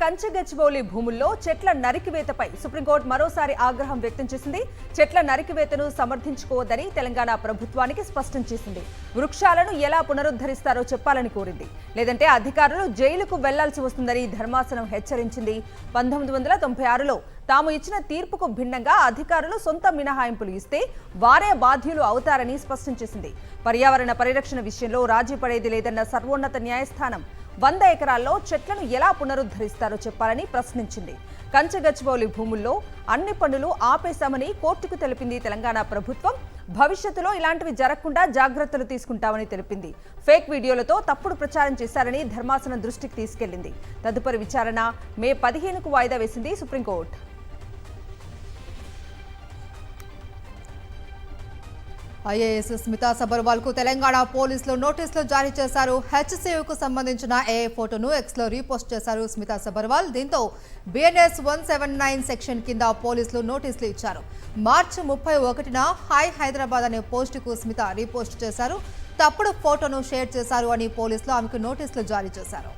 కంచగచ్చిబౌలి భూముల్లో చెట్ల నరికివేతపై సుప్రీంకోర్టు మరోసారి ఆగ్రహం వ్యక్తం చేసింది. చెట్ల నరికివేతను సమర్థించుకోవద్దని తెలంగాణ ప్రభుత్వానికి స్పష్టం చేసింది. వృక్షాలను ఎలా పునరుద్ధరిస్తారో చెప్పాలని కోరింది. లేదంటే అధికారులు జైలుకు వెళ్లాల్సి వస్తుందని ధర్మాసనం హెచ్చరించింది. 1996లో తాము ఇచ్చిన తీర్పుకు భిన్నంగా అధికారులు సొంత మినహాయింపులు ఇస్తే వారే బాధ్యులు అవుతారని స్పష్టం చేసింది. పర్యావరణ పరిరక్షణ విషయంలో రాజీ పడేది లేదన్న సర్వోన్నత న్యాయస్థానం 100 ఎకరాల్లో చెట్లను ఎలా పునరుద్ధరిస్తారో చెప్పాలని ప్రశ్నించింది. కంచగచ్చిబౌలి భూముల్లో అన్ని పనులు ఆపేశామని కోర్టుకు తెలిపింది తెలంగాణ ప్రభుత్వం. భవిష్యత్తులో ఇలాంటివి జరగకుండా జాగ్రత్తలు తీసుకుంటామని తెలిపింది. ఫేక్ వీడియోలతో తప్పుడు ప్రచారం చేశారని ధర్మాసనం దృష్టికి తీసుకెళ్లింది. తదుపరి విచారణ మే 15కు వాయిదా వేసింది సుప్రీంకోర్టు. ఐఏఎస్ స్మితా సబర్వాల్ కు తెలంగాణ పోలీసులు నోటీసులు జారీ చేశారు. హెచ్సియుకు సంబంధించిన ఏఏ ఫోటోను ఎక్స్లో రీపోస్ట్ చేశారు స్మితా సబర్వాల్. దీంతో బిఎన్ఎస్ 179 సెక్షన్ కింద పోలీసులు నోటీసులు ఇచ్చారు. మార్చి 31న హాయ్ హైదరాబాద్ అనే పోస్టుకు స్మిత రీపోస్ట్ చేశారు. తప్పుడు ఫోటోను షేర్ చేశారు అని పోలీసులు ఆమెకు నోటీసులు జారీ చేశారు.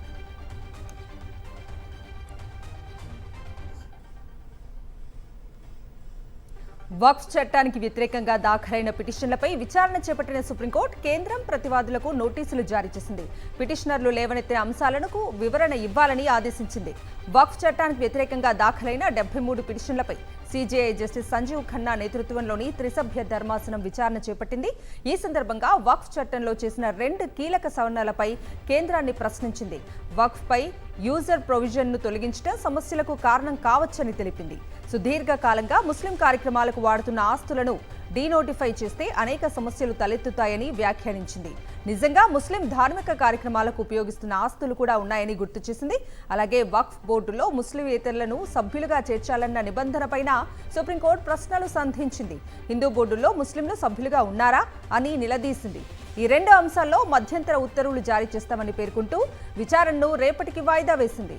వక్ఫ్ చట్టానికి వ్యతిరేకంగా దాఖలైన పిటిషన్లపై విచారణ చేపట్టిన సుప్రీంకోర్టు కేంద్రం ప్రతివాదులకు నోటీసులు జారీ చేసింది. పిటిషనర్లు లేవనెత్తిన అంశాలకు వివరణ ఇవ్వాలని ఆదేశించింది. వక్ఫ్ చట్టానికి వ్యతిరేకంగా దాఖలైన 73 పిటిషన్లపై సిజేఐ జస్టిస్ సంజీవ్ ఖన్నా నేతృత్వంలోని త్రిసభ్య ధర్మాసనం విచారణ చేపట్టింది. ఈ సందర్భంగా వక్ఫ్ చట్టంలో చేసిన 2 కీలక సవరణలపై కేంద్రాన్ని ప్రశ్నించింది. వక్ఫ్ పై యూజర్ ప్రొవిజన్ను తొలగించడం సమస్యలకు కారణం కావచ్చని తెలిపింది. సుదీర్ఘ కాలంగా ముస్లిం కార్యక్రమాలకు వాడుతున్న ఆస్తులను డీనోటిఫై చేస్తే అనేక సమస్యలు తలెత్తుతాయని వ్యాఖ్యానించింది. నిజంగా ముస్లిం ధార్మిక కార్యక్రమాలకు ఉపయోగిస్తున్న ఆస్తులు కూడా ఉన్నాయని గుర్తు చేసింది. అలాగే వక్ఫ్ బోర్డులో ముస్లిమేతరులను సభ్యులుగా చేర్చాలన్న నిబంధనపైన సుప్రీంకోర్టు ప్రశ్నలు సంధించింది. హిందూ బోర్డుల్లో ముస్లింలు సభ్యులుగా ఉన్నారా అని నిలదీసింది. ఈ 2 అంశాల్లో మధ్యంతర ఉత్తర్వులు జారీ చేస్తామని పేర్కొంటూ విచారణను రేపటికి వాయిదా వేసింది.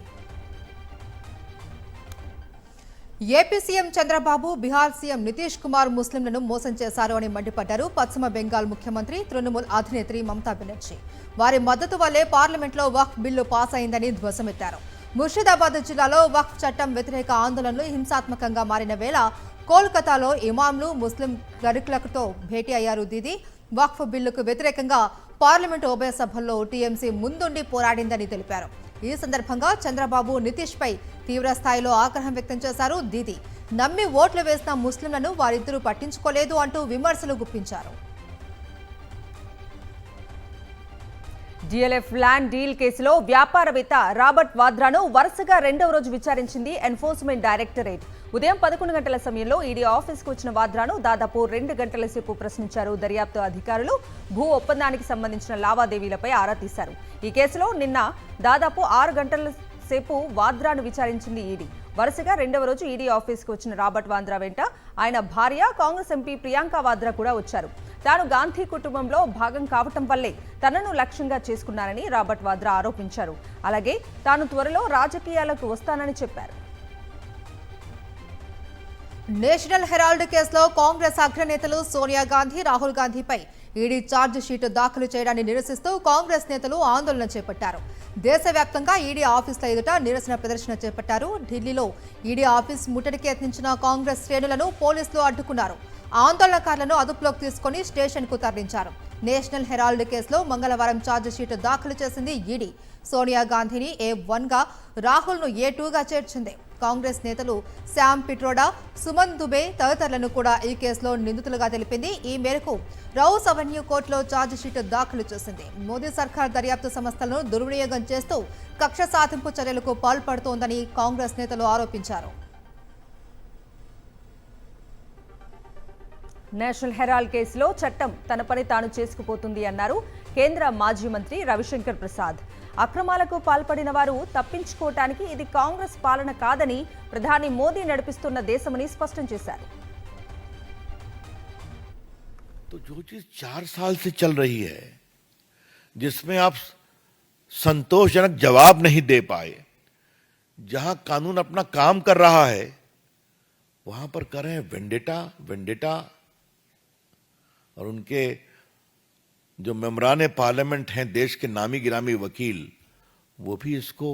AP CM Chandrababu, Bihar CM Nitish Kumar ముస్లింలను మోసం చేశారు అని మండిపడ్డారు పశ్చిమ బెంగాల్ ముఖ్యమంత్రి తృణమూల్ అధినేత్రి మమతా బెనర్జీ. వారి మద్దతు వల్లే పార్లమెంట్లో వక్ఫ్ బిల్లు పాస్ అయిందని ధ్వజమెత్తారు. ముర్షిదాబాద్ జిల్లాలో వక్ఫ్ చట్టం వ్యతిరేక ఆందోళనలు హింసాత్మకంగా మారిన వేళ కోల్కతాలో ఇమాంలు, ముస్లిం క్లరిక్లతో భేటీ అయ్యారు దీదీ. వక్ఫ్ బిల్లుకు వ్యతిరేకంగా పార్లమెంటు ఉభయ సభల్లో టీఎంసీ ముందుండి పోరాడిందని తెలిపారు. ఈ సందర్భంగా చంద్రబాబు, నితీష్ పై తీవ్ర స్థాయిలో ఆగ్రహం వ్యక్తం చేశారు దీదీ. నమ్మి ఓట్లు వేసిన ముస్లింలను వారిద్దరూ పట్టించుకోలేదు అంటూ విమర్శలు గుప్పించారు. డిఎల్ఎఫ్ ల్యాండ్ డీల్ కేసులో వ్యాపారవేత్త రాబర్ట్ వాద్రాను వరుసగా 2వ రోజు విచారించింది ఎన్ఫోర్స్మెంట్ డైరెక్టరేట్. ఉదయం 11 గంటల సమయంలో ఈడీ ఆఫీస్కు వచ్చిన వాద్రాను దాదాపు 2 గంటల సేపు ప్రశ్నించారు దర్యాప్తు అధికారులు. భూ ఒప్పందానికి సంబంధించిన లావాదేవీలపై ఆరా తీశారు. ఈ కేసులో నిన్న దాదాపు 6 గంటల సేపు వాద్రాను విచారించింది ఈడీ. వరుసగా 2వ రోజు ఈడీ ఆఫీస్కు వచ్చిన రాబర్ట్ వాద్రా వెంట ఆయన భార్య, కాంగ్రెస్ ఎంపీ ప్రియాంక వాద్రా కూడా వచ్చారు. తాను గాంధీ కుటుంబంలో భాగం కావటం వల్లే తనను లక్ష్యంగా చేసుకున్నారని రాబర్ట్ వాద్రా ఆరోపించారు. అలాగే తాను త్వరలో రాజకీయాలకు వస్తానని చెప్పారు. నేషనల్ హెరాల్డ్ కేసులో కాంగ్రెస్ అగ్రనేతలు సోనియా గాంధీ, రాహుల్ గాంధీపై ఈడీ ఛార్జ్ షీట్ దాఖలు చేయడాన్ని నిరసిస్తూ కాంగ్రెస్ నేతలు ఆందోళన చేపట్టారు. దేశవ్యాప్తంగా ఈడీ ఆఫీసుల ఎదుట నిరసన ప్రదర్శన చేపట్టారు. ఢిల్లీలో ఈడీ ఆఫీస్ ముట్టడికి యత్నించిన కాంగ్రెస్ శ్రేణులను పోలీసులు అడ్డుకున్నారు. ఆందోళనకారులను అదుపులోకి తీసుకుని స్టేషన్కు తరలించారు. నేషనల్ హెరాల్డ్ కేసులో మంగళవారం ఛార్జ్ షీట్ దాఖలు చేసింది ఈడీ. సోనియా గాంధీని A1గా, రాహుల్ను A2గా చేర్చింది. కాంగ్రెస్ నేతలు శ్యామ్ పిట్రోడా, సుమన్ దుబే తదితరులను కూడా ఈ కేసులో నిందితులుగా తెలిపింది. ఈ మేరకు రౌస్ అవెన్యూ కోర్టులో ఛార్జ్ షీట్ దాఖలు చేసింది. మోదీ సర్కార్ దర్యాప్తు సంస్థలను దుర్వినియోగం చేస్తూ కక్ష సాధింపు చర్యలకు పాల్పడుతోందని కాంగ్రెస్ నేతలు ఆరోపించారు. నేషనల్ హెరాల్డ్ కేసులో చట్టం తన పని తాను చేసుకుపోతుంది అన్నారు కేంద్ర మాజీ మంత్రి రవిశంకర్ ప్రసాద్. అక్రమాలకు పాల్పడిన వారు తప్పించుకోవటానికి ఇది కాంగ్రెస్ పాలన కాదని, ప్రధాని మోదీ నడిపిస్తున్న దేశమని స్పష్టం చేశారు. तो जो चीज 4 साल से चल रही है, जिसमें आप संतोषजनक जवाब नहीं दे पाए, जहां कानून अपना काम कर रहा है, वहां पर कर रहे हैं वेंडेटा और उनके जो मेंबरान पार्लियामेंट हैं, देश के नामी गिरामी वकील, वो भी इसको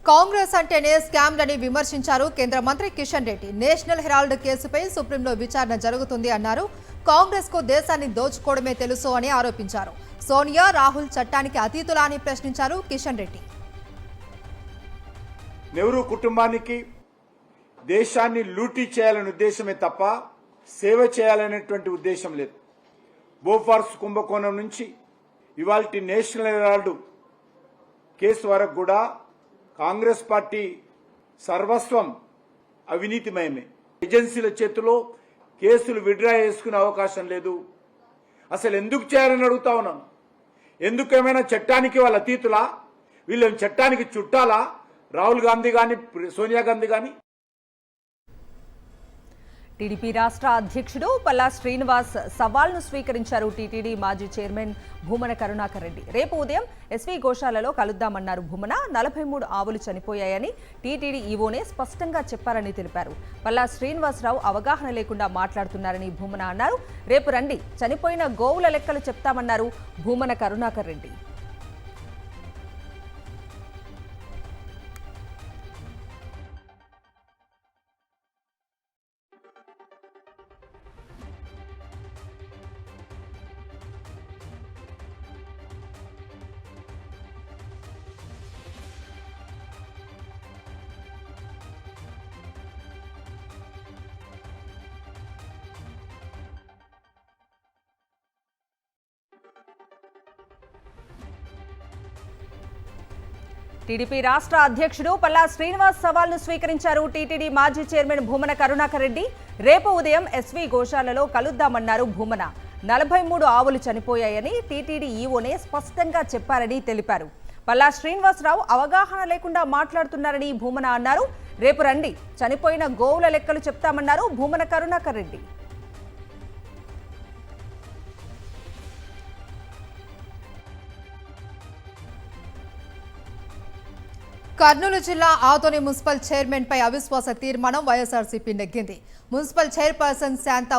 కాంగ్రెస్ అంటేనే స్కామ్లని విమర్శించారు కేంద్ర మంత్రి కిషన్ రెడ్డి. నేషనల్ హెరాల్డ్ కేసుపై సుప్రీంలో విచారణ జరుగుతుంది అన్నారు. కాంగ్రెస్ కు దేశాన్ని దోచుకోవడమే తెలుసు అని ఆరోపించారు. సోనియా, రాహుల్ చట్టానికి అతీతులా అని ప్రశ్నించారు కిషన్ రెడ్డి. నెహ్రూ కుటుంబానికి దేశాన్ని లూటీ చేయాలనే ఉద్దేశమే తప్ప సేవ చేయాలనేటువంటి ఉద్దేశం లేదు. బోఫార్స్ కుంభకోణం నుంచి ఇవాల్టి నేషనల్ హెరాల్డ్ కేసు వరకు కూడా కాంగ్రెస్ పార్టీ సర్వస్వం అవినీతిమయమే. ఏజెన్సీల చేతిలో కేసులు విడ్రా చేసుకునే అవకాశం లేదు. అసలు ఎందుకు చేయాలని అడుగుతా ఉన్నాను. ఎందుకేమైనా చట్టానికి వాళ్ళ అతీతులా? వీళ్ళని చట్టానికి చుట్టాలా? రాహుల్ గాంధీ కానీ సోనియా గాంధీ కానీ. టీడీపీ రాష్ట్ర అధ్యక్షుడు పల్లా శ్రీనివాస్ సవాల్ను స్వీకరించారు టీటీడీ మాజీ చైర్మన్ భూమన కరుణాకర్ రెడ్డి. రేపు ఉదయం ఎస్వీ గోశాలలో కలుద్దామన్నారు భూమన. 43 ఆవులు చనిపోయాయని టీటీడీ ఈవోనే స్పష్టంగా చెప్పారని తెలిపారు. పల్లా శ్రీనివాసరావు అవగాహన లేకుండా మాట్లాడుతున్నారని భూమన అన్నారు. రేపు రండి, చనిపోయిన గోవుల లెక్కలు చెప్తామన్నారు భూమన కరుణాకర్ రెడ్డి. టీడీపీ రాష్ట్ర అధ్యక్షుడు పల్లా శ్రీనివాస్ సవాల్ను స్వీకరించారు టీటీడీ మాజీ చైర్మన్ భూమన కరుణాకర్ రెడ్డి. రేపు ఉదయం ఎస్వీ గోశాలలో కలుద్దామన్నారు భూమన. 43 ఆవులు చనిపోయాయని టీటీడీ ఈవోనే స్పష్టంగా చెప్పారని తెలిపారు. పల్లా శ్రీనివాసరావు అవగాహన లేకుండా మాట్లాడుతున్నారని భూమన అన్నారు. రేపు రండి, చనిపోయిన గోవుల లెక్కలు చెప్తామన్నారు భూమన కరుణాకర్ రెడ్డి. కర్నూలు జిల్లా ఆదోని మున్సిపల్ చైర్మన్ పై అవిశ్వాస తీర్మానం వైఎస్ఆర్సీపీ నెగ్గింది. మున్సిపల్ చైర్పర్సన్ శాంత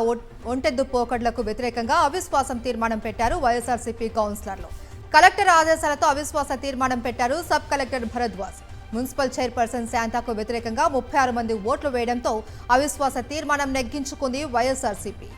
ఒంటెద్దు పోకడ్లకు వ్యతిరేకంగా అవిశ్వాసం తీర్మానం పెట్టారు వైఎస్ఆర్సీపీ కౌన్సిలర్లు. కలెక్టర్ ఆదేశాలతో అవిశ్వాస తీర్మానం పెట్టారు sub collector Bharadwaj. Municipal chairperson శాంతకు వ్యతిరేకంగా 36 మంది ఓట్లు వేయడంతో అవిశ్వాస తీర్మానం నెగ్గించుకుంది వైఎస్ఆర్సీపీ.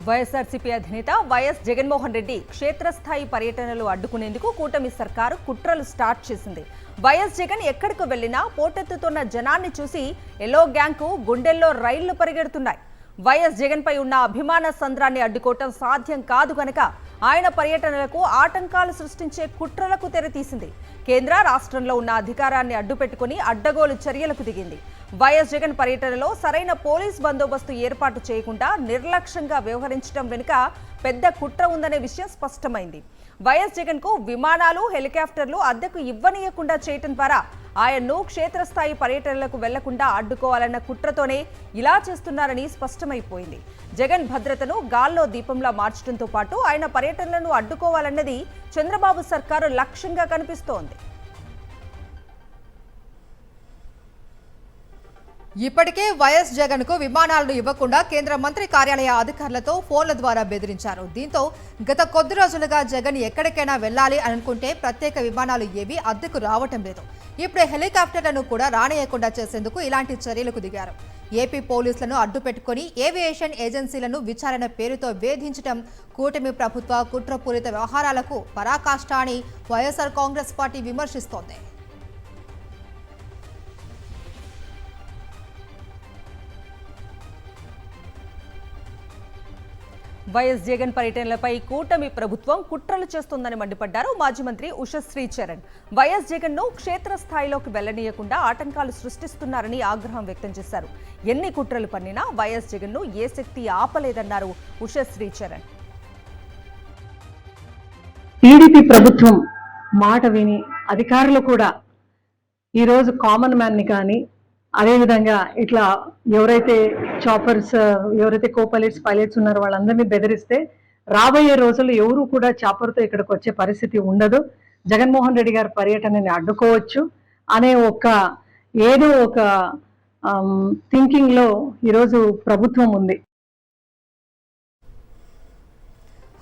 వైఎస్ఆర్సీపీ అధినేత వైఎస్ జగన్మోహన్ రెడ్డి క్షేత్రస్థాయి పర్యటనలు అడ్డుకునేందుకు కూటమి సర్కారు కుట్రలు స్టార్ట్ చేసింది. వైఎస్ జగన్ ఎక్కడికి వెళ్లినా పోటెత్తుతున్న జనాన్ని చూసి ఎల్లో గ్యాంగ్కు గుండెల్లో రైళ్లు పరిగెడుతున్నాయి. వైఎస్ జగన్ పై ఉన్న అభిమాన సంద్రాన్ని అడ్డుకోవటం సాధ్యం కాదు కనుక ఆయన పర్యటనలకు ఆటంకాలు సృష్టించే కుట్రలకు తెరతీసింది. కేంద్ర రాష్ట్రంలో ఉన్న అధికారాన్ని అడ్డుపెట్టుకుని అడ్డగోలు చర్యలకు దిగింది. వైఎస్ జగన్ పర్యటనలో సరైన పోలీస్ బందోబస్తు ఏర్పాటు చేయకుండా నిర్లక్ష్యంగా వ్యవహరించడం వెనుక పెద్ద కుట్ర ఉందనే విషయం స్పష్టమైంది. వైఎస్ జగన్ కు విమానాలు, హెలికాప్టర్లు అద్దెకు ఇవ్వనీయకుండా చేయటం ద్వారా ఆయన్ను క్షేత్రస్థాయి పర్యటనలకు వెళ్లకుండా అడ్డుకోవాలన్న కుట్రతోనే ఇలా చేస్తున్నారని స్పష్టమైపోయింది. జగన్ భద్రతను గాల్లో దీపంలా మార్చడంతో పాటు ఆయన పర్యటనలను అడ్డుకోవాలన్నది చంద్రబాబు సర్కారు లక్ష్యంగా కనిపిస్తోంది. ఇప్పటికే వైఎస్ జగన్ కు విమానాలను ఇవ్వకుండా కేంద్ర మంత్రి కార్యాలయ అధికారులతో ఫోన్ల ద్వారా బెదిరించారు. దీంతో గత కొద్ది రోజులుగా జగన్ ఎక్కడికైనా వెళ్లాలి అనుకుంటే ప్రత్యేక విమానాలు ఏవి అద్దెకు రావటం లేదు. ఇప్పుడు హెలికాప్టర్లను కూడా రానియకుండా చేసేందుకు ఇలాంటి చర్యలకు దిగారు. ఏపీ పోలీసులను అడ్డుపెట్టుకుని ఏవియేషన్ ఏజెన్సీలను విచారణ పేరుతో వేధించడం కూటమి ప్రభుత్వ కుట్రపూరిత వ్యవహారాలకు పరాకాష్ట అని వైఎస్ఆర్ కాంగ్రెస్ పార్టీ విమర్శిస్తోంది. వైఎస్ జగన్ పర్యటనలపై కూటమి ప్రభుత్వం కుట్రలు చేస్తోందని మండిపడ్డారు మాజీ మంత్రి ఉషశ్రీ చరణ్. వైఎస్ జగన్ ను క్షేత్రస్థాయిలోకి వెళ్లనీయకుండా ఆటంకాలు సృష్టిస్తున్నారని ఆగ్రహం వ్యక్తం చేశారు. ఎన్ని కుట్రలు పన్నినా వైఎస్ జగన్ ను ఏ శక్తి ఆపలేదన్నారు ఉషశ్రీ చరణ్. టీడీపీ ప్రభుత్వం మాట విని అధికారులు కూడా ఈరోజు కామన్ మ్యాన్ ని కానీ అదేవిధంగా ఇట్లా ఎవరైతే చాపర్స్, ఎవరైతే కో పైలట్స్, పైలట్స్ ఉన్నారో వాళ్ళందరినీ బెదిరిస్తే రాబోయే రోజుల్లో ఎవరు కూడా చాపర్తో ఇక్కడికి వచ్చే పరిస్థితి ఉండదు. జగన్మోహన్ రెడ్డి గారి పర్యటనని అడ్డుకోవచ్చు అనే ఏదో ఒక థింకింగ్ లో ఈరోజు ప్రభుత్వం ఉంది.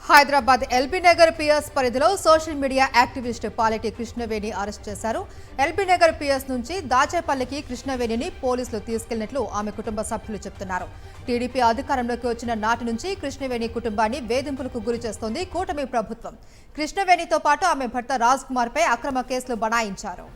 హైదరాబాద్ ఎల్బీ నగర్ పిఎస్ పరిధిలో social media activist Paleti Krishnaveni arrest చేశారు. ఎల్బీ నగర్ పిఎస్ నుంచి దాచేపల్లికి కృష్ణవేణిని పోలీసులు తీసుకెళ్లినట్లు ఆమె కుటుంబ సభ్యులు చెబుతున్నారు. టీడీపీ అధికారంలోకి వచ్చిన నాటి నుంచి కృష్ణవేణి కుటుంబాన్ని వేధింపులకు గురి చేస్తోంది కూటమి ప్రభుత్వం. కృష్ణవేణితో పాటు ఆమె భర్త రాజ్ కుమార్ పై అక్రమ కేసులు బనాయించారు.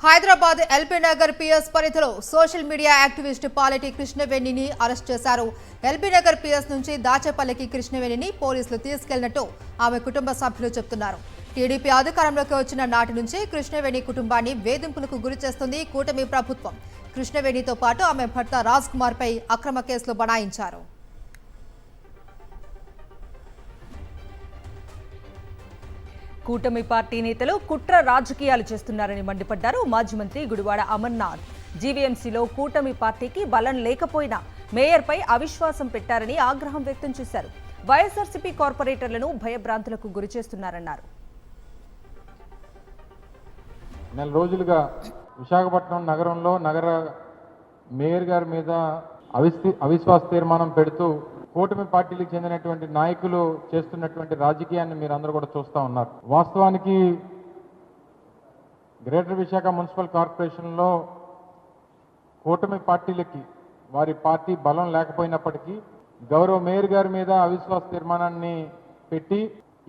హైదరాబాద్ ఎల్బీ నగర్ పిఎస్ పరిధిలో సోషల్ మీడియా యాక్టివిస్ట్ పాలెటి కృష్ణవేణిని అరెస్ట్ చేశారు. ఎల్బీ నగర్ పిఎస్ నుంచి దాచేపల్లికి కృష్ణవేణిని పోలీసులు తీసుకెళ్లినట్టు ఆమె కుటుంబ సభ్యులు చెబుతున్నారు. టీడీపీ అధికారంలోకి వచ్చిన నాటి నుంచి కృష్ణవేణి కుటుంబాన్ని వేధింపులకు గురి చేస్తుంది కూటమి ప్రభుత్వం. కృష్ణవేణితో పాటు ఆమె భర్త రాజ్ కుమార్ పై అక్రమ కేసులు బనాయించారు. కూటమి పార్టీ నేతలు కుట్ర రాజకీయాలు చేస్తున్నారని మండిపడ్డారు మాజీ మంత్రి గుడివాడ అమర్నాథ్. జీవీఎంసీలో కూటమి పార్టీకి బలం లేకపోయినా మేయర్పై అవిశ్వాసం పెట్టారని ఆగ్రహం వ్యక్తం చేశారు. వైఎస్ఆర్సీపీ కార్పొరేటర్లను భయభ్రాంతులకు గురి చేస్తున్నారన్నారు. నెల రోజులుగా విశాఖపట్నం నగరంలో నగర మేయర్ గారి మీద అవిశ్వాస తీర్మానం పెడుతూ కూటమి పార్టీలకు చెందినటువంటి నాయకులు చేస్తున్నటువంటి రాజకీయాన్ని మీరు అందరూ కూడా చూస్తూ ఉన్నారు. వాస్తవానికి గ్రేటర్ విశాఖ మున్సిపల్ కార్పొరేషన్లో కూటమి పార్టీలకి వారి పార్టీ బలం లేకపోయినప్పటికీ గౌరవ మేయర్ గారి మీద అవిశ్వాస తీర్మానాన్ని పెట్టి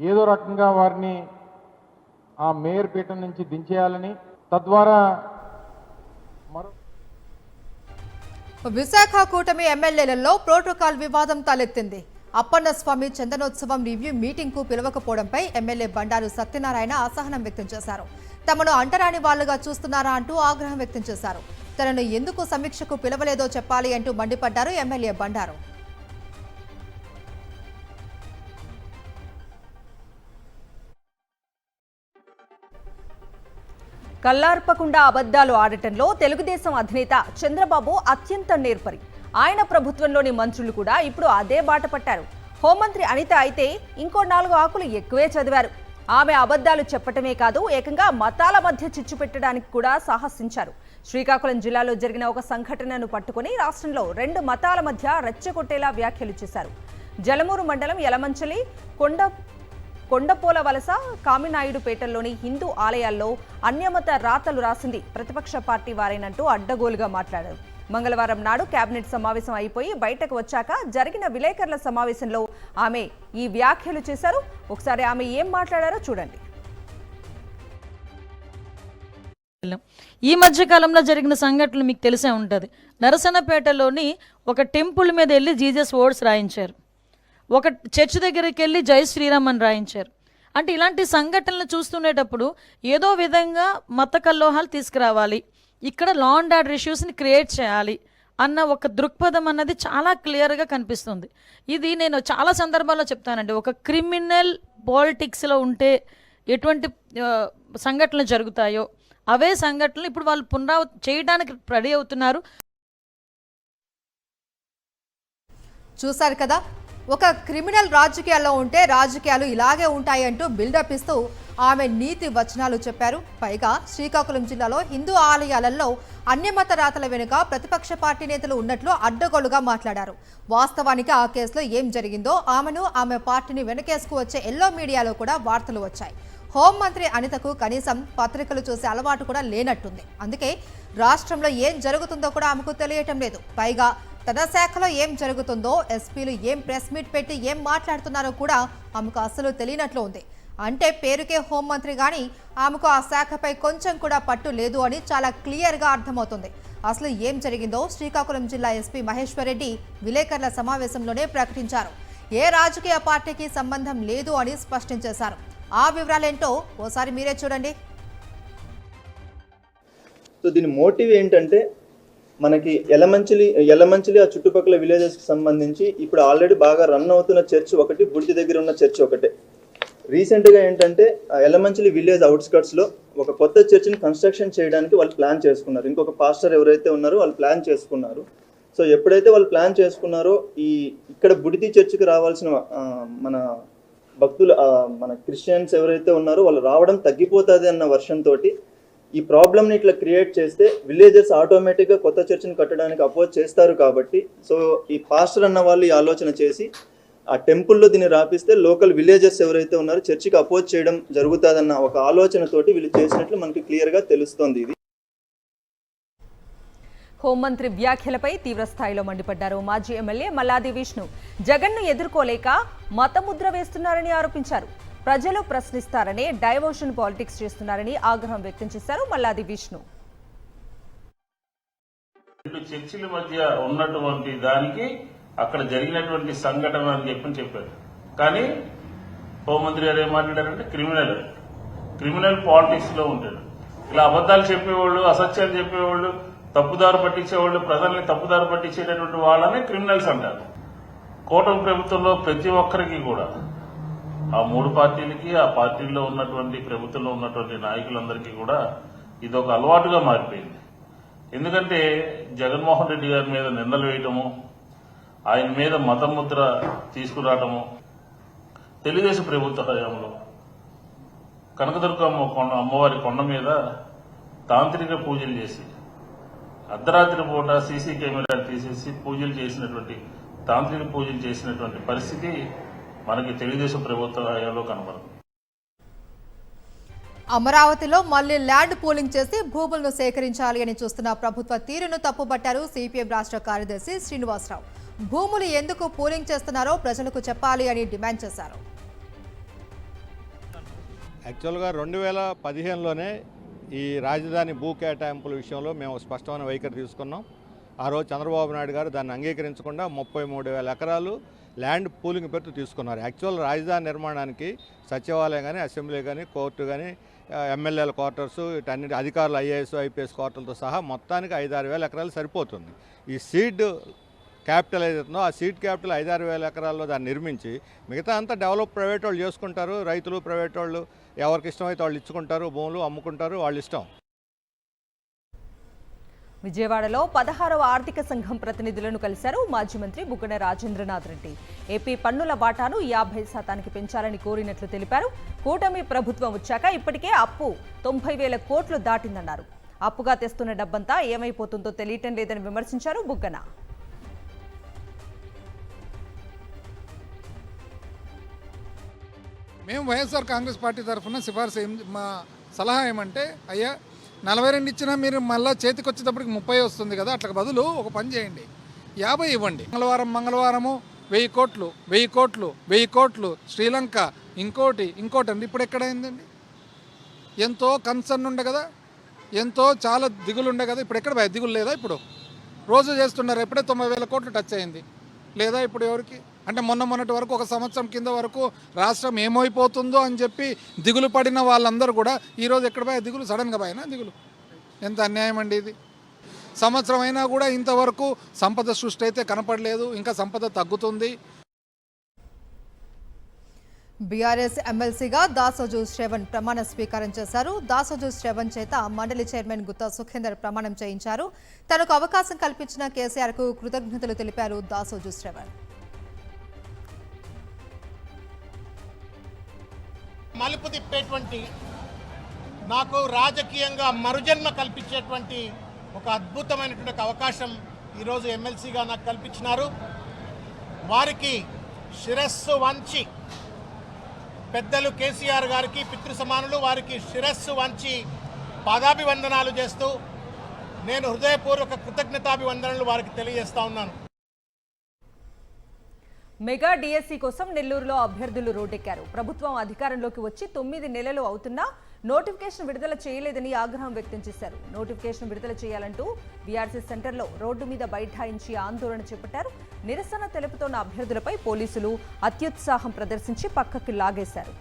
ఏదో రకంగా వారిని ఆ మేయర్ పీఠం నుంచి దించేయాలని, తద్వారా మరో విశాఖ కూటమి ఎమ్మెల్యేలలో ప్రోటోకాల్ వివాదం తలెత్తింది. అప్పన్నస్వామి చందనోత్సవం రివ్యూ మీటింగ్ కు పిలవకపోవడంపై ఎమ్మెల్యే బండారు సత్యనారాయణ అసహనం వ్యక్తం చేశారు. తమను అంటరాని వాళ్లుగా చూస్తున్నారా అంటూ ఆగ్రహం వ్యక్తం చేశారు. తనను ఎందుకు సమీక్షకు పిలవలేదో చెప్పాలి అంటూ మండిపడ్డారు ఎమ్మెల్యే బండారు. కల్లార్పకుండా అబద్ధాలు ఆడటంలో తెలుగుదేశం అధినేత చంద్రబాబు అత్యంత నేర్పరి. ఆయన ప్రభుత్వంలోని మంత్రులు కూడా ఇప్పుడు అదే బాట పట్టారు. హోంమంత్రి అనిత అయితే ఇంకో 4 ఆకులు ఎక్కువే చదివారు. ఆమె అబద్ధాలు చెప్పటమే కాదు, ఏకంగా మతాల మధ్య చిచ్చు పెట్టడానికి కూడా సాహసించారు. శ్రీకాకుళం జిల్లాలో జరిగిన ఒక సంఘటనను పట్టుకుని రాష్ట్రంలో 2 మతాల మధ్య రెచ్చగొట్టేలా వ్యాఖ్యలు చేశారు. జలమూరు మండలం యలమంచలి కొండపోల వలస కామినాయుడుపేటలోని హిందూ ఆలయాల్లో అన్యమత రాతలు రాసింది ప్రతిపక్ష పార్టీ వారేనంటూ అడ్డగోలుగా మాట్లాడారు. మంగళవారం నాడు కేబినెట్ సమావేశం అయిపోయి బయటకు వచ్చాక జరిగిన విలేకరుల సమావేశంలో ఆమె ఈ వ్యాఖ్యలు చేశారు. ఒకసారి ఆమె ఏం మాట్లాడారో చూడండి. ఈ మధ్య కాలంలో జరిగిన సంఘటనలు మీకు తెలిసే ఉంటుంది. నరసన్నపేటలోని ఒక టెంపుల్ మీద వెళ్ళి జీసస్ వర్డ్స్ రాయించారు. ఒక చర్చ్ దగ్గరికి వెళ్ళి జై శ్రీరామ్ అని రాయించారు. అంటే ఇలాంటి సంఘటనలు చూస్తుండేటప్పుడు ఏదో విధంగా మత కల్లోహాలు తీసుకురావాలి, ఇక్కడ లా అండ్ ఆర్డర్ ఇష్యూస్ని క్రియేట్ చేయాలి అన్న ఒక దృక్పథం అన్నది చాలా క్లియర్గా కనిపిస్తుంది. ఇది నేను చాలా సందర్భాల్లో చెప్తానండి. ఒక క్రిమినల్ పాలిటిక్స్లో ఉంటే ఎటువంటి సంఘటనలు జరుగుతాయో అవే సంఘటనలు ఇప్పుడు వాళ్ళు చేయడానికి రెడీ అవుతున్నారు. చూశారు కదా, ఒక క్రిమినల్ రాజకీయాల్లో ఉంటే రాజకీయాలు ఇలాగే ఉంటాయంటూ బిల్డప్ ఇస్తూ ఆమె నీతి వచనాలు చెప్పారు. పైగా శ్రీకాకుళం జిల్లాలో హిందూ ఆలయాలలో అన్యమత రాతల వెనుక ప్రతిపక్ష పార్టీ నేతలు ఉన్నట్లు అడ్డగోలుగా మాట్లాడారు. వాస్తవానికి ఆ కేసులో ఏం జరిగిందో, ఆమెను ఆమె పార్టీని వెనకేసుకు వచ్చే ఎల్లో మీడియాలో కూడా వార్తలు వచ్చాయి. హోంమంత్రి అనితకు కనీసం పత్రికలు చూసే అలవాటు కూడా లేనట్టుంది. అందుకే రాష్ట్రంలో ఏం జరుగుతుందో కూడా ఆమెకు తెలియటం లేదు. పైగా తన శాఖలో ఏం జరుగుతుందో, ఎస్పీలు ఏం ప్రెస్ మీట్ పెట్టి ఏం మాట్లాడుతున్నారో కూడా ఆమెకు అసలు తెలియనట్లు ఉంది. అంటే పేరుకే హోంమంత్రి కానీ ఆమెకు ఆ శాఖపై కొంచెం కూడా పట్టు లేదు అని చాలా క్లియర్గా అర్థమవుతుంది. అసలు ఏం జరిగిందో శ్రీకాకుళం జిల్లా ఎస్పీ మహేశ్వర్ రెడ్డి విలేకరుల సమావేశంలోనే ప్రకటించారు. ఏ రాజకీయ పార్టీకి సంబంధం లేదు అని స్పష్టం చేశారు. ఆ వివరాలేంటో ఓసారి మీరే చూడండి. సో దీని మోటివ్ ఏంటంటే, మనకి యలమంచిలి ఆ చుట్టుపక్కల విలేజెస్కి సంబంధించి ఇప్పుడు ఆల్రెడీ బాగా రన్ అవుతున్న చర్చ్ ఒకటి, బుడితి దగ్గర ఉన్న చర్చ్ ఒకటే. రీసెంట్గా ఏంటంటే యలమంచిలి విలేజ్ అవుట్స్కట్స్లో ఒక కొత్త చర్చ్ని కన్స్ట్రక్షన్ చేయడానికి వాళ్ళు ప్లాన్ చేసుకున్నారు. ఇంకొక పాస్టర్ ఎవరైతే ఉన్నారో వాళ్ళు ప్లాన్ చేసుకున్నారు. సో ఎప్పుడైతే వాళ్ళు ప్లాన్ చేసుకున్నారో ఇక్కడ బుడితి చర్చికి రావాల్సిన మన భక్తులు మన క్రిస్టియన్స్ ఎవరైతే ఉన్నారో వాళ్ళు రావడం తగ్గిపోతుంది అన్న వర్షన్ తోటి ఈ ప్రాబ్లమ్ని ఇట్లా క్రియేట్ చేస్తే విలేజర్స్ ఆటోమేటిక్గా కొత్త చర్చిని కట్టడానికి అపోజ్ చేస్తారు కాబట్టి సో ఈ పాస్టర్ అన్న వాళ్ళు ఈ ఆలోచన చేసి ఆ టెంపుల్లో దీన్ని రాపిస్తే లోకల్ విలేజర్స్ ఎవరైతే ఉన్నారో చర్చికి అపోజ్ చేయడం జరుగుతుందన్న ఒక ఆలోచనతోటి వీళ్ళు చేసినట్లు మనకి క్లియర్గా తెలుస్తోంది. ఇది హోంమంత్రి వ్యాఖ్యలపై తీవ్ర స్థాయిలో మండిపడ్డారు మాజీ ఎమ్మెల్యే మల్లాది విష్ణు. జగన్ను ఎదుర్కోలేక మతముద్ర వేస్తున్నారని ఆరోపించారు. ప్రజలు ప్రశ్నిస్తారని డైవర్షన్ పాలిటిక్స్ చేస్తున్నారని ఆగ్రహం వ్యక్తం చేశారు మల్లాది విష్ణు. చర్చిల మధ్య ఉన్నటువంటి దానికి అక్కడ జరిగినటువంటి సంఘటన అని చెప్పారు. కానీ హోంమంత్రి గారు ఏం మాట్లాడారంటే క్రిమినల్ పాలిటిక్స్ లో ఉంటాడు. ఇలా అబద్దాలు చెప్పేవాళ్ళు, అసత్యాలు చెప్పేవాళ్ళు, తప్పుదారు పట్టించేవాళ్ళు, ప్రజల్ని తప్పుదారు పట్టించేటటువంటి వాళ్ళని క్రిమినల్స్ అంటారు. కూటమి ప్రభుత్వంలో ప్రతి ఒక్కరికి కూడా ఆ 3 పార్టీలకి, ఆ పార్టీల్లో ఉన్నటువంటి ప్రభుత్వంలో ఉన్నటువంటి నాయకులందరికీ కూడా ఇది ఒక అలవాటుగా మారిపోయింది. ఎందుకంటే జగన్మోహన్ రెడ్డి గారి మీద నిందలు వేయటము, ఆయన మీద మతముద్ర తీసుకురావటము, తెలుగుదేశం ప్రభుత్వ హయాంలో కనకదుర్గమ్మ అమ్మవారి కొండ మీద తాంత్రిక పూజలు చేసి అర్ధరాత్రి పూట సీసీ కెమెరాలు తీసేసి పూజలు చేసినటువంటి తాంత్రిక పూజలు చేసినటువంటి పరిస్థితి మనకి తెలుగుదేశం ప్రభుత్వ హయాంలో కనబడదు. అమరావతిలో మళ్లీ ల్యాండ్ పూలింగ్ చేసి భూములను సేకరించాలి అని చూస్తున్న ప్రభుత్వ తీరును తప్పుబట్టారు సిపిఎం రాష్ట్ర కార్యదర్శి శ్రీనివాసరావు. భూములు ఎందుకు పూలింగ్ చేస్తున్నారో ప్రజలకు చెప్పాలి అని డిమాండ్ చేశారు. యాక్చువల్గా 2015లోనే ఈ రాజధాని భూ కేటాయింపుల విషయంలో మేము స్పష్టమైన వైఖరి తీసుకున్నాం. ఆ రోజు చంద్రబాబు నాయుడు గారు దాన్ని అంగీకరించకుండా 33,000 ఎకరాలు ల్యాండ్ పూలింగ్ పేరుతో తీసుకున్నారు. యాక్చువల్ రాజధాని నిర్మాణానికి సచివాలయం కానీ, అసెంబ్లీ కానీ, కోర్టు కానీ, ఎమ్మెల్యేల క్వార్టర్స్, వీటన్నిటి అధికారులు ఐఏఎస్ ఐపీఎస్ క్వార్టర్లతో సహా మొత్తానికి 5-6 వేల ఎకరాలు సరిపోతుంది. ఈ సీడ్ క్యాపిటల్ ఏదైతుందో ఆ సీడ్ క్యాపిటల్ 5-6 వేల ఎకరాల్లో దాన్ని నిర్మించి మిగతా అంతా డెవలప్ ప్రైవేట్ వాళ్ళు చేసుకుంటారు. రైతులు ప్రైవేట్ వాళ్ళు ఎవరికి ఇష్టమైతే వాళ్ళు ఇచ్చుకుంటారు, భూములు అమ్ముకుంటారు, వాళ్ళ ఇష్టం. విజయవాడలో 16వ ఆర్థిక సంఘం ప్రతినిధులను కలిశారు మాజీ మంత్రి బుగ్గన రాజేంద్రనాథ్ రెడ్డి. ఏపీ పన్నుల వాటాను 50% పెంచాలని కోరినట్లు తెలిపారు. కూటమి ప్రభుత్వం వచ్చాక ఇప్పటికే అప్పు 90,000 కోట్లు దాటిందన్నారు. అప్పుగా తెస్తున్న డబ్బంతా ఏమైపోతుందో తెలియటం లేదని విమర్శించారు బుగ్గన. మేము వైఎస్ఆర్ కాంగ్రెస్ పార్టీ తరఫున సిఫార్సు మా సలహా ఏమంటే, అయ్యా 42 ఇచ్చినా మీరు మళ్ళీ చేతికి వచ్చేటప్పటికి 30 వస్తుంది కదా, అట్లా బదులు ఒక పని చేయండి, 50 ఇవ్వండి. మంగళవారము 1,000 కోట్లు శ్రీలంక ఇంకోటి అండి. ఇప్పుడు ఎక్కడైందండి? ఎంతో కన్సర్న్ ఉండే కదా, ఎంతో చాలా దిగులు ఉండే కదా, ఇప్పుడు ఎక్కడ దిగులు లేదా? ఇప్పుడు రోజు చేస్తున్నారు. ఎప్పుడే 90,000 కోట్లు టచ్ అయింది లేదా ఇప్పుడు ఎవరికి? అంటే మొన్నటి వరకు, ఒక సంవత్సరం కింద వరకు రాష్ట్రం ఏమైపోతుందో అని చెప్పి దిగులు పడిన వాళ్ళందరూ కూడా ఈరోజు ఎక్కడ పోయా దిగులు? సడన్గా పోయినా దిగులు. ఎంత అన్యాయం అండి ఇది. సంవత్సరం అయినా కూడా ఇంతవరకు సంపద సృష్టి అయితే కనపడలేదు, ఇంకా సంపద తగ్గుతుంది. బీఆర్ఎస్ ఎమ్మెల్సీగా దాసోజు శ్రవణ్ ప్రమాణ స్వీకారం చేశారు. దాసోజు శ్రవణ్ చేత మండలి చైర్మన్ గుత్తా సుఖేందర్ ప్రమాణం చేయించారు. తనకు అవకాశం కల్పించిన కేసీఆర్కు కృతజ్ఞతలు తెలిపారు దాసోజు శ్రవణ్. మలుపు తిప్పేటువంటి, నాకు రాజకీయంగా మరుజన్మ కల్పించేటువంటి ఒక అద్భుతమైనటువంటి అవకాశం ఈరోజు ఎమ్మెల్సీగా నాకు కల్పించినారు. వారికి శిరస్సు వంచి, పెద్దలు కేసీఆర్ గారికి పితృ సమానులు, వారికి శిరస్సు వంచి పాదాభివందనాలు చేస్తూ నేను హృదయపూర్వక కృతజ్ఞతాభివందనలు వారికి తెలియజేస్తా ఉన్నాను. మెగా డిఎస్సి కోసం నెల్లూరులో అభ్యర్థులు రోడ్డెక్కారు. ప్రభుత్వం అధికారంలోకి వచ్చి 9 నెలలు అవుతున్నా నోటిఫికేషన్ విడుదల చేయలేదని ఆగ్రహం వ్యక్తం చేశారు. నోటిఫికేషన్ విడుదల చేయాలంటూ బీఆర్సీ సెంటర్లో రోడ్డు మీద బైఠాయించి ఆందోళన చేపట్టారు. నిరసన తెలుపుతోన్న అభ్యర్థులపై పోలీసులు అత్యుత్సాహం ప్రదర్శించి పక్కకు లాగేశారు.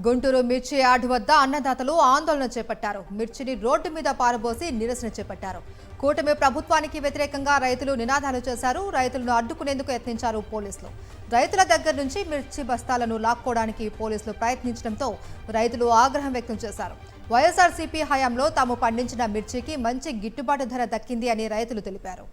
గుంటూరు మిర్చి యార్డు వద్ద అన్నదాతలు ఆందోళన చేపట్టారు. మిర్చిని రోడ్డు మీద పారబోసి నిరసన చేపట్టారు. కూటమి ప్రభుత్వానికి వ్యతిరేకంగా రైతులు నినాదాలు చేశారు. రైతులను అడ్డుకునేందుకు యత్నించారు పోలీసులు. రైతుల దగ్గర నుంచి మిర్చి బస్తాలను లాక్కోవడానికి పోలీసులు ప్రయత్నించడంతో రైతులు ఆగ్రహం వ్యక్తం చేశారు. వైఎస్ఆర్సీపీ హయాంలో తాము పండించిన మిర్చికి మంచి గిట్టుబాటు ధర దక్కింది అని రైతులు తెలిపారు.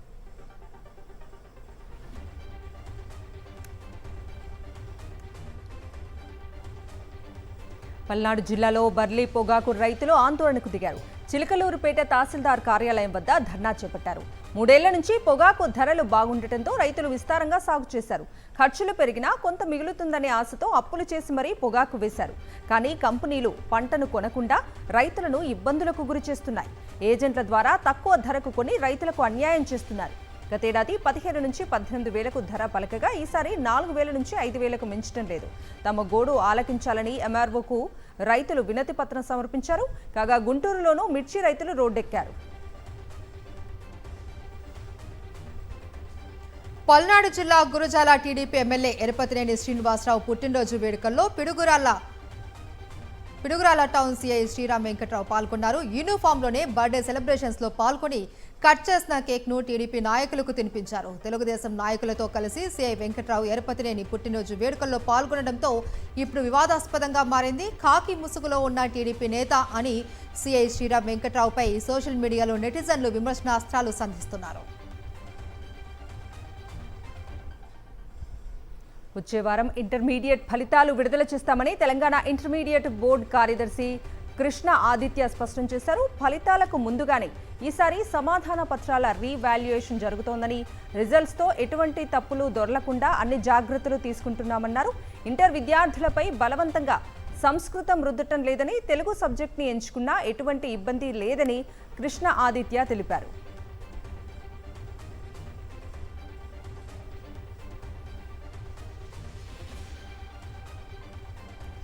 పల్నాడు జిల్లాలో బర్లీ పొగాకు రైతులు ఆందోళనకు దిగారు. చిలకలూరుపేట తహసీల్దార్ కార్యాలయం వద్ద ధర్నా చేపట్టారు. 3 ఏళ్ల నుంచి పొగాకు ధరలు బాగుండటంతో రైతులు విస్తారంగా సాగు చేశారు. ఖర్చులు పెరిగినా కొంత మిగులుతుందనే ఆశతో అప్పులు చేసి మరీ పొగాకు వేశారు. కానీ కంపెనీలు పంటను కొనకుండా రైతులను ఇబ్బందులకు గురి చేస్తున్నాయి. ఏజెంట్ల ద్వారా తక్కువ ధరకు కొని రైతులకు అన్యాయం చేస్తున్నారు. గతేడాది 17 నుంచి 18 వేలకు ధర పలకగా ఈసారి 4 వేల నుంచి 5 వేలకు మించడం లేదు. తమ గోడు ఆలకించాలని ఎంఆర్ఓకు రైతులు వినతి పత్రం సమర్పించారు. కాగా గుంటూరులోనూ మిర్చి రైతులు రోడ్డెక్కారు. పల్నాడు జిల్లా గురజాల టీడీపీ ఎమ్మెల్యే ఎరపతినేని శ్రీనివాసరావు పుట్టినరోజు వేడుకల్లో పిడుగురాల టౌన్ సీఐ శ్రీరామ్ వెంకట్రావు పాల్గొన్నారు. యూనిఫామ్లోనే బర్త్డే సెలబ్రేషన్స్ లో పాల్గొని కట్ చేసిన కేక్ ను టీడీపీ నాయకులకు తినిపించారు. తెలుగుదేశం నాయకులతో కలిసి సీఐ వెంకట్రావు ఎరపతినేని పుట్టినరోజు వేడుకల్లో పాల్గొనడంతో ఇప్పుడు వివాదాస్పదంగా మారింది. కాకి ముసుగులో ఉన్న టీడీపీ నేత అని సీఐ శ్రీరామ్ వెంకట్రావుపై సోషల్ మీడియాలో నెటిజన్లు విమర్శనాస్త్రాలు సంధిస్తున్నారు. వచ్చే వారం ఇంటర్మీడియట్ ఫలితాలు విడుదల చేస్తామని తెలంగాణ ఇంటర్మీడియట్ బోర్డు కార్యదర్శి కృష్ణ ఆదిత్య స్పష్టం చేశారు. ఫలితాలకు ముందుగానే ఈసారి సమాధాన పత్రాల రీవాల్యుయేషన్ జరుగుతోందని, రిజల్ట్స్తో ఎటువంటి తప్పులు దొరలకుండా అన్ని జాగ్రత్తలు తీసుకుంటున్నామన్నారు. ఇంటర్ విద్యార్థులపై బలవంతంగా సంస్కృతం రుద్దటం లేదని, తెలుగు సబ్జెక్ట్ని ఎంచుకున్నా ఎటువంటి ఇబ్బంది లేదని కృష్ణ ఆదిత్య తెలిపారు.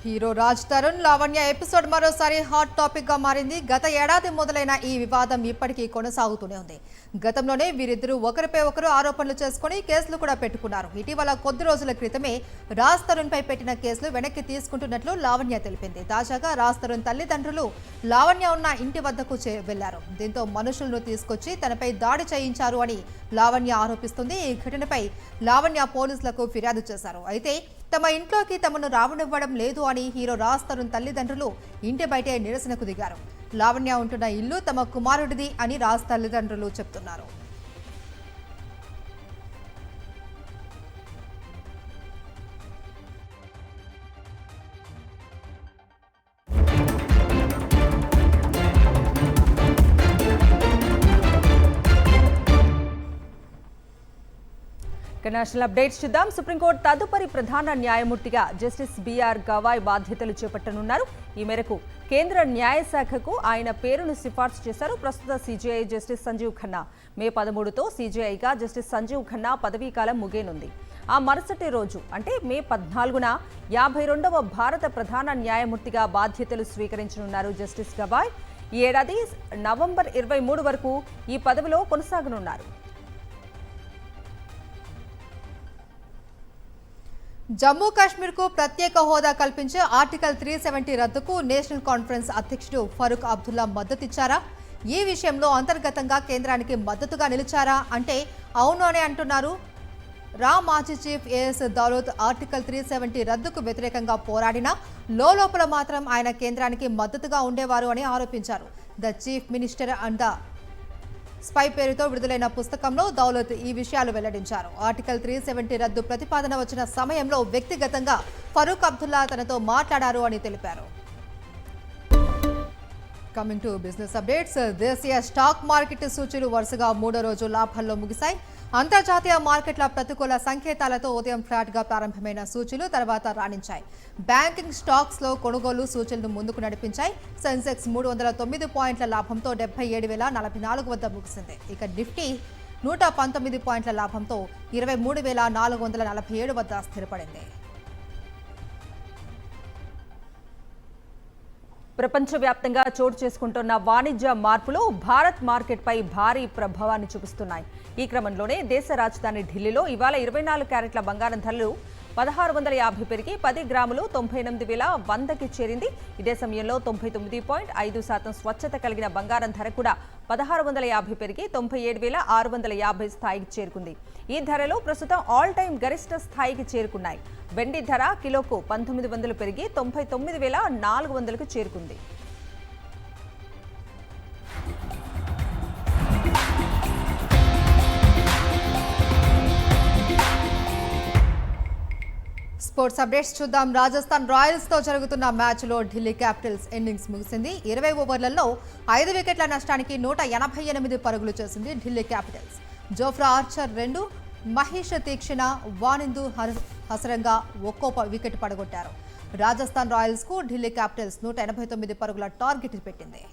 హీరో రాజ్ తరుణ్ లావణ్య ఎపిసోడ్ మరోసారి హాట్ టాపిక్ గా మారింది. గత ఏడాది మొదలైన ఈ వివాదం ఇప్పటికీ కొనసాగుతూనే ఉంది. గతంలోనే వీరిద్దరూ ఒకరిపై ఒకరు ఆరోపణలు చేసుకుని కేసులు కూడా పెట్టుకున్నారు. ఇటీవల కొద్ది రోజుల క్రితమే రాజ్ తరుణ్ పై పెట్టిన కేసులు వెనక్కి తీసుకుంటున్నట్లు లావణ్య తెలిపింది. తాజాగా రాజ్ తరుణ్ తల్లిదండ్రులు లావణ్య ఉన్న ఇంటి వద్దకు వెళ్లారు. దీంతో మనుషులను తీసుకొచ్చి తనపై దాడి చేయించారు అని లావణ్య ఆరోపిస్తుంది. ఈ ఘటనపై లావణ్య పోలీసులకు ఫిర్యాదు చేశారు. అయితే తమ ఇంట్లోకి తమను రావనివ్వడం లేదు అని హీరో రాజ్ తరుణ్ తల్లిదండ్రులు ఇంటి బయటే నిరసనకు దిగారు. లావణ్య ఉంటున్న ఇల్లు తమ కుమారుడిది అని రాజ్ తల్లిదండ్రులు చెప్తున్నారు. నేషనల్ అప్డేట్స్ చూద్దాం. సుప్రీంకోర్టు తదుపరి ప్రధాన న్యాయమూర్తిగా జస్టిస్ బిఆర్ గవాయ్ బాధ్యతలు చేపట్టనున్నారు. ఈ మేరకు కేంద్ర న్యాయశాఖకు ఆయన పేరును సిఫార్సు చేశారు. ప్రస్తుత సీజేఐ జస్టిస్ సంజీవ్ ఖన్నా. మే 13తో సీజేఐగా జస్టిస్ సంజీవ్ ఖన్నా పదవీకాలం ముగియనుంది. ఆ మరుసటి రోజు అంటే మే 14న 52వ భారత ప్రధాన న్యాయమూర్తిగా బాధ్యతలు స్వీకరించనున్నారు జస్టిస్ గవాయ్. ఈ ఏడాది నవంబర్ 23 వరకు ఈ పదవిలో కొనసాగనున్నారు. జమ్మూ కాశ్మీర్కు ప్రత్యేక హోదా కల్పించే ఆర్టికల్ 370 రద్దుకు నేషనల్ కాన్ఫరెన్స్ అధ్యక్షుడు ఫరూక్ అబ్దుల్లా మద్దతిచ్చారా? ఈ విషయంలో అంతర్గతంగా కేంద్రానికి మద్దతుగా నిలిచారా అంటే అవును అని అంటున్నారు. మాజీ చీఫ్ ఏఎస్ దౌలత్ ఆర్టికల్ 370 రద్దుకు వ్యతిరేకంగా పోరాడినా లోపల మాత్రం ఆయన కేంద్రానికి మద్దతుగా ఉండేవారు అని ఆరోపించారు. The chief minister and the spy పేరుతో విడుదలైన పుస్తకంలో దౌలత్ ఈ విషయాలు వెల్లడించారు. ఆర్టికల్ 370 రద్దు ప్రతిపాదన వచ్చిన సమయంలో వ్యక్తిగతంగా ఫరూక్ అబ్దుల్లా తనతో మాట్లాడారు అని తెలిపారు. Coming to business updates. దేశీయ స్టాక్ మార్కెట్ సూచీలు వరుసగా 3వ రోజు లాభాల్లో ముగిశాయి. అంతర్జాతీయ మార్కెట్ల ప్రతికూల సంకేతాలతో ఉదయం ఫ్లాట్ గా ప్రారంభమైన సూచీలు తర్వాత రాణించాయి. బ్యాంకింగ్ స్టాక్స్ లో కొనుగోలు సూచీలను ముందుకు నడిపించాయి. సెన్సెక్స్ 309 పాయింట్ల లాభంతో 77,044 వద్ద ముగిసింది. ఇక నిఫ్టీ 119 పాయింట్ల లాభంతో 23,447 వద్ద స్థిరపడింది. ప్రపంచవ్యాప్తంగా చోటు చేసుకుంటున్న వాణిజ్య మార్పులు భారత్ మార్కెట్పై భారీ ప్రభావాన్ని చూపిస్తున్నాయి. ఈ క్రమంలోనే దేశ రాజధాని ఢిల్లీలో ఇవాళ 24 క్యారెట్ల బంగారం ధరలు 1650 పెరిగి 10 గ్రాములు 98,100కి చేరింది. ఇదే సమయంలో 99.5% స్వచ్ఛత కలిగిన బంగారం ధర కూడా 1650 పెరిగి 97,650 స్థాయికి చేరుకుంది. ఈ ధరలు ప్రస్తుతం ఆల్ టైమ్ గరిష్ట స్థాయికి చేరుకున్నాయి. వెండి ధర కిలోకు 1900 పెరిగి 99,400కు చేరుకుంది. స్పోర్ట్స్ అప్డేట్స్ చూద్దాం. రాజస్థాన్ రాయల్స్ తో జరుగుతున్న మ్యాచ్ లో ఢిల్లీ క్యాపిటల్స్ ఇన్నింగ్స్ ముగిసింది. 20 ఓవర్లలో 5 వికెట్ల నష్టానికి 188 పరుగులు చేసింది Delhi Capitals. Jofra Archer 2, Mahesh Theekshana, Wanindu Hasaranga ఒక్కో వికెట్ పడగొట్టారు. రాజస్థాన్ రాయల్స్ కు ఢిల్లీ క్యాపిటల్స్ 189 పరుగుల టార్గెట్ పెట్టింది.